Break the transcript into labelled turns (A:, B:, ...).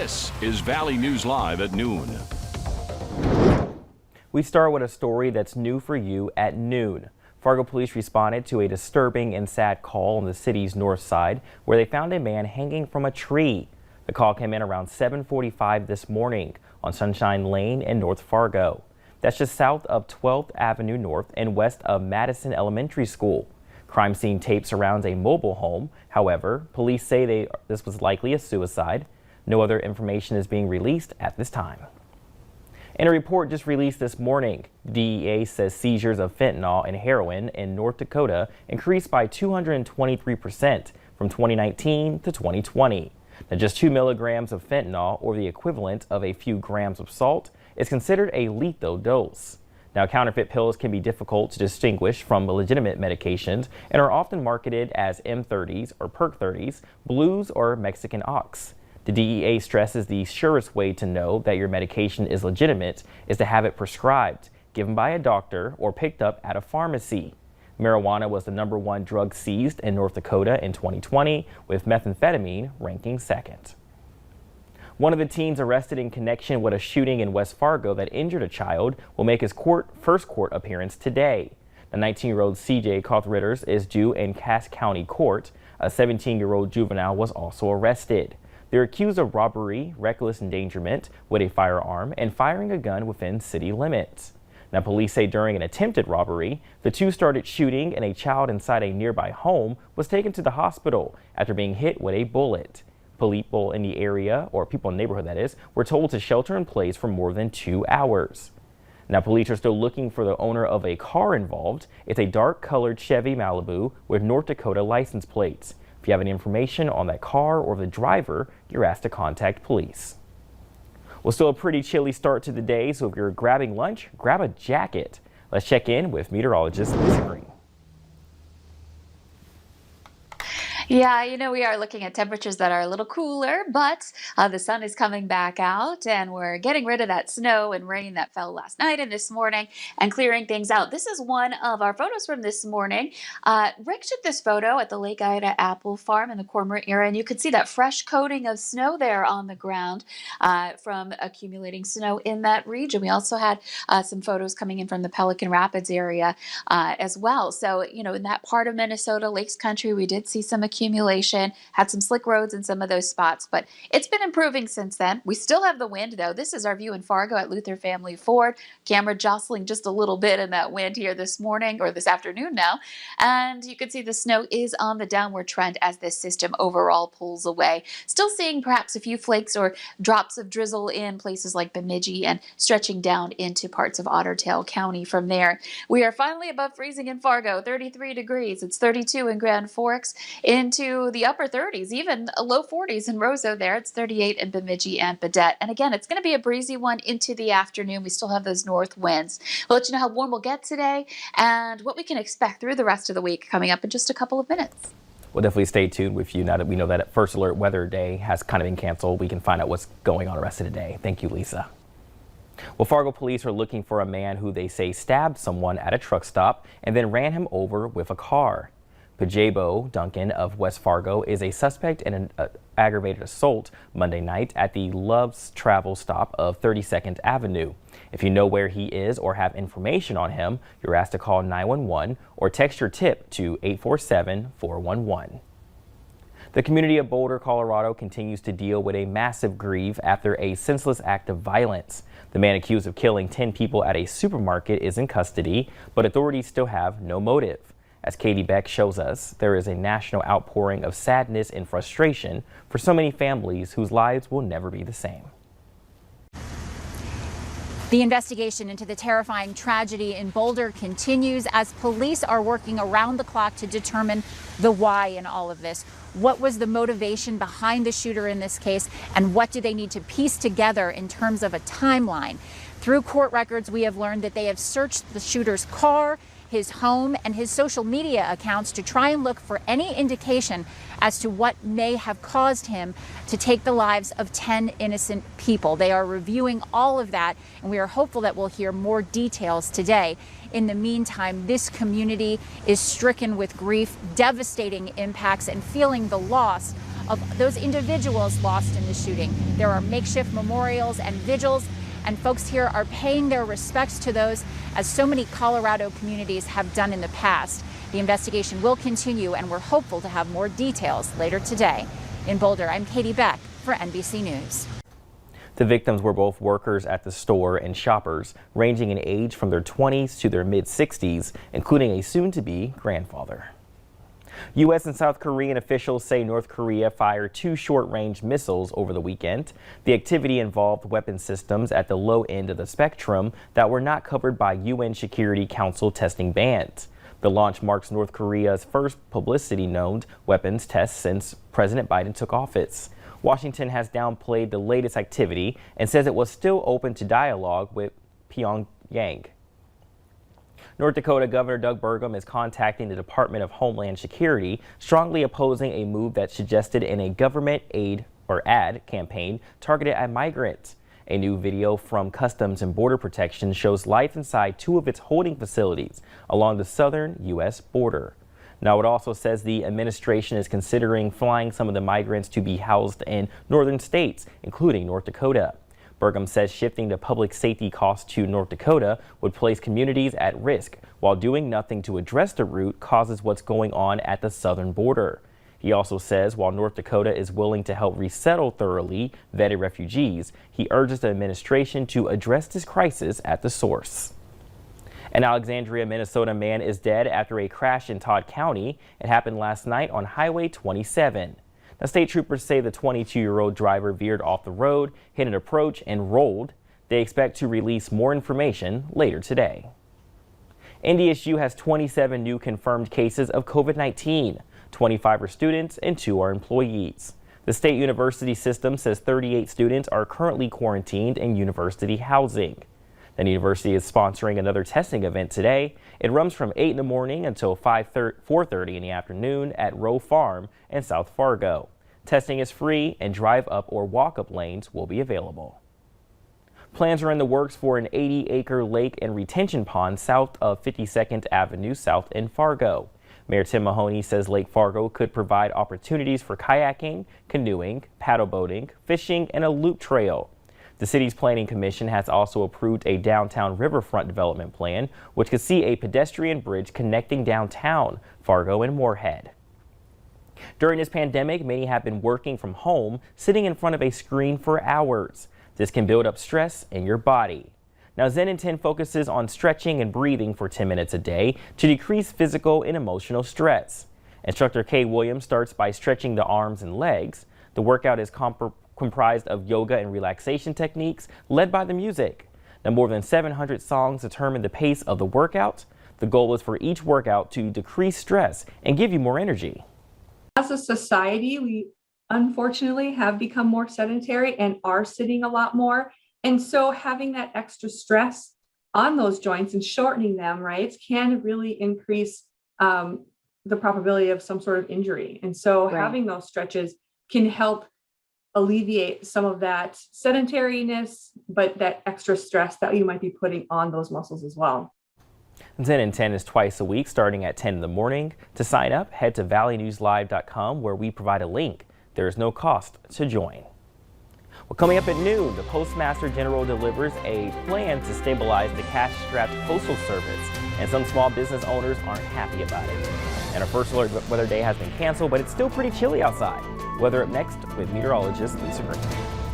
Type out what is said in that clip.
A: This is Valley News Live at noon.
B: We start with a story that's new for you at noon. Fargo police responded to a disturbing and sad call on the city's north side where they found a man hanging from a tree. The call came in around 7:45 this morning on Sunshine Lane in North Fargo. That's just south of 12th Avenue North and west of Madison Elementary School. Crime scene tape surrounds a mobile home. However, police say this was likely a suicide. No other information is being released at this time. In a report just released this morning, DEA says seizures of fentanyl and heroin in North Dakota increased by 223% from 2019 to 2020. Now, just 2 milligrams of fentanyl, or the equivalent of a few grams of salt, is considered a lethal dose. Now, counterfeit pills can be difficult to distinguish from legitimate medications and are often marketed as M30s or Perk 30s, Blues, or Mexican Ox. The DEA stresses the surest way to know that your medication is legitimate is to have it prescribed, given by a doctor, or picked up at a pharmacy. Marijuana was the #1 drug seized in North Dakota in 2020, with methamphetamine ranking second. One of the teens arrested in connection with a shooting in West Fargo that injured a child will make his first court appearance today. The 19-year-old CJ Kothritters is due in Cass County Court. A 17-year-old juvenile was also arrested. They're accused of robbery, reckless endangerment with a firearm, and firing a gun within city limits. Now, police say during an attempted robbery, the two started shooting and a child inside a nearby home was taken to the hospital after being hit with a bullet. People in the area, or people in the neighborhood that is, were told to shelter in place for more than 2 hours. Now, police are still looking for the owner of a car involved. It's a dark-colored Chevy Malibu with North Dakota license plates. If you have any information on that car or the driver, you're asked to contact police. Well, still a pretty chilly start to the day, so if you're grabbing lunch, grab a jacket. Let's check in with meteorologist Lisa Green.
C: Yeah, we are looking at temperatures that are a little cooler, but the sun is coming back out and we're getting rid of that snow and rain that fell last night and this morning and clearing things out. This is one of our photos from this morning. Rick took this photo at the Lake Ida Apple Farm in the Cormorant area, and you could see that fresh coating of snow there on the ground from accumulating snow in that region. We also had some photos coming in from the Pelican Rapids area as well. So, in that part of Minnesota, Lakes Country, we did see some accumulation, had some slick roads in some of those spots, but it's been improving since then. We still have the wind, though. This is our view in Fargo at Luther Family Ford. Camera jostling just a little bit in that wind here this morning, or this afternoon now, and you can see the snow is on the downward trend as this system overall pulls away. Still seeing perhaps a few flakes or drops of drizzle in places like Bemidji and stretching down into parts of Otter Tail County from there. We are finally above freezing in Fargo, 33 degrees. It's 32 in Grand Forks, into the upper 30s, even low 40s in Roseau there. It's 38 in Bemidji and Baudette. And again, it's going to be a breezy one into the afternoon. We still have those north winds. We'll let you know how warm we'll get today and what we can expect through the rest of the week coming up in just a couple of minutes.
B: We'll definitely stay tuned with you now that we know that First Alert Weather Day has kind of been canceled. We can find out what's going on the rest of the day. Thank you, Lisa. Well, Fargo police are looking for a man who they say stabbed someone at a truck stop and then ran him over with a car. Pajabo Duncan of West Fargo is a suspect in an aggravated assault Monday night at the Love's Travel stop of 32nd Avenue. If you know where he is or have information on him, you're asked to call 911 or text your tip to 847-411. The community of Boulder, Colorado continues to deal with a massive grief after a senseless act of violence. The man accused of killing 10 people at a supermarket is in custody, but authorities still have no motive. As Katie Beck shows us, there is a national outpouring of sadness and frustration for so many families whose lives will never be the same.
D: The investigation into the terrifying tragedy in Boulder continues as police are working around the clock to determine the why in all of this. What was the motivation behind the shooter in this case, and what do they need to piece together in terms of a timeline? Through court records, we have learned that they have searched the shooter's car, his home, and his social media accounts to try and look for any indication as to what may have caused him to take the lives of 10 innocent people. They are reviewing all of that, and we are hopeful that we'll hear more details today. In the meantime, this community is stricken with grief, devastating impacts, and feeling the loss of those individuals lost in the shooting. There are makeshift memorials and vigils, and folks here are paying their respects to those, as so many Colorado communities have done in the past. The investigation will continue, and we're hopeful to have more details later today. In Boulder, I'm Katie Beck for NBC News.
B: The victims were both workers at the store and shoppers, ranging in age from their 20s to their mid-60s, including a soon-to-be grandfather. U.S. and South Korean officials say North Korea fired 2 short-range missiles over the weekend. The activity involved weapon systems at the low end of the spectrum that were not covered by UN Security Council testing bans. The launch marks North Korea's first publicity-known weapons test since President Biden took office. Washington has downplayed the latest activity and says it was still open to dialogue with Pyongyang. North Dakota Governor Doug Burgum is contacting the Department of Homeland Security, strongly opposing a move that's suggested in a government ad campaign targeted at migrants. A new video from Customs and Border Protection shows life inside 2 of its holding facilities along the southern U.S. border. Now, it also says the administration is considering flying some of the migrants to be housed in northern states, including North Dakota. Burgum says shifting the public safety costs to North Dakota would place communities at risk, while doing nothing to address the root causes what's going on at the southern border. He also says while North Dakota is willing to help resettle thoroughly vetted refugees, he urges the administration to address this crisis at the source. An Alexandria, Minnesota man is dead after a crash in Todd County. It happened last night on Highway 27. Now, state troopers say the 22-year-old driver veered off the road, hit an approach, and rolled. They expect to release more information later today. NDSU has 27 new confirmed cases of COVID-19. 25 are students and 2 are employees. The state university system says 38 students are currently quarantined in university housing. The university is sponsoring another testing event today. It runs from 8 in the morning until 4:30 in the afternoon at Rowe Farm in South Fargo. Testing is free and drive-up or walk-up lanes will be available. Plans are in the works for an 80-acre lake and retention pond south of 52nd Avenue South in Fargo. Mayor Tim Mahoney says Lake Fargo could provide opportunities for kayaking, canoeing, paddle boating, fishing, and a loop trail. The city's planning commission has also approved a downtown riverfront development plan, which could see a pedestrian bridge connecting downtown Fargo and Moorhead. During this pandemic, many have been working from home, sitting in front of a screen for hours. This can build up stress in your body. Now, Zen in 10 focuses on stretching and breathing for 10 minutes a day to decrease physical and emotional stress. Instructor Kay Williams starts by stretching the arms and legs. The workout is comprised of yoga and relaxation techniques led by the music. Now, more than 700 songs determine the pace of the workout. The goal is for each workout to decrease stress and give you more energy.
E: As a society, we unfortunately have become more sedentary and are sitting a lot more. And so having that extra stress on those joints and shortening them, right, can really increase the probability of some sort of injury. And so having those stretches can help alleviate some of that sedentariness, but that extra stress that you might be putting on those muscles as well.
B: Zen in 10 is twice a week starting at 10 in the morning. To sign up, head to valleynewslive.com where we provide a link. There is no cost to join. Well, coming up at noon, the Postmaster General delivers a plan to stabilize the cash-strapped postal service, and some small business owners aren't happy about it. And our first alert weather day has been canceled, but it's still pretty chilly outside. Weather up next with meteorologist Lisa Green.